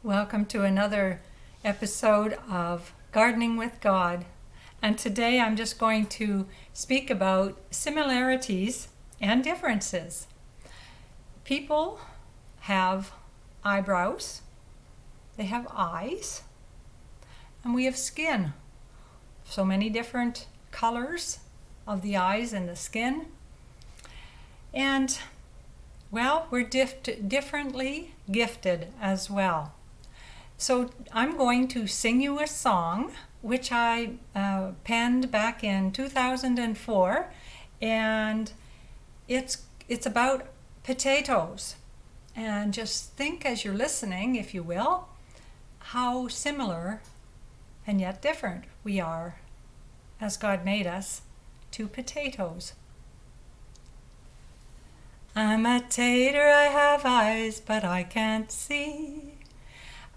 Welcome to another episode of Gardening with God. And today I'm just going to speak about similarities and differences. People have eyebrows, they have eyes, and we have skin. So many different colors of the eyes and the skin. And, well, we're differently gifted as well. So I'm going to sing you a song which I penned back in 2004, and it's about potatoes. And just think as you're listening, if you will, how similar and yet different we are as God made us to potatoes. I'm a tater, I have eyes, but I can't see.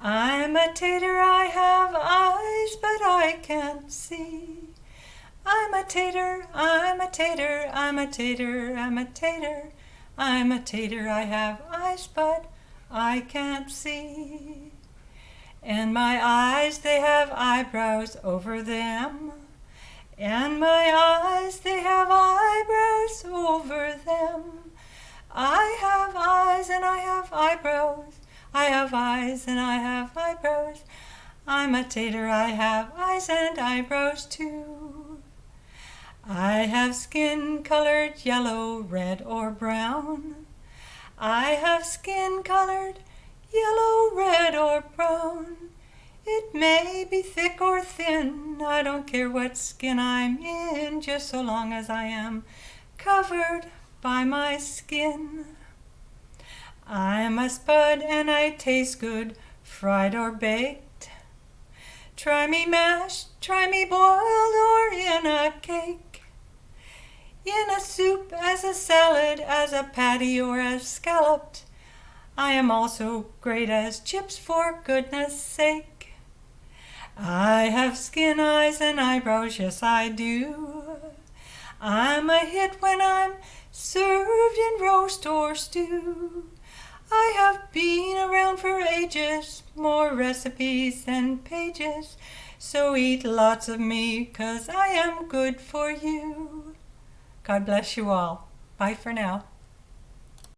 I'm a tater, I have eyes, but I can't see. I'm a tater, I'm a tater, I'm a tater, I'm a tater. I'm a tater, I have eyes, but I can't see. And my eyes, they have eyebrows over them. And my eyes, they have eyebrows over them. I have eyes and I have eyebrows. I have eyes and I have eyebrows. I'm a tater, I have eyes and eyebrows too. I have skin colored yellow, red, or brown. I have skin colored yellow, red, or brown. It may be thick or thin, I don't care what skin I'm in, just so long as I am covered by my skin. I'm a spud and I taste good, fried or baked. Try me mashed, try me boiled, or in a cake. In a soup, as a salad, as a patty, or as scalloped. I am also great as chips, for goodness sake. I have skin, eyes, and eyebrows, yes I do. I'm a hit when I'm served in roast or stew. I have been around for ages, more recipes than pages, so eat lots of me, 'cause I am good for you. God bless you all. Bye for now.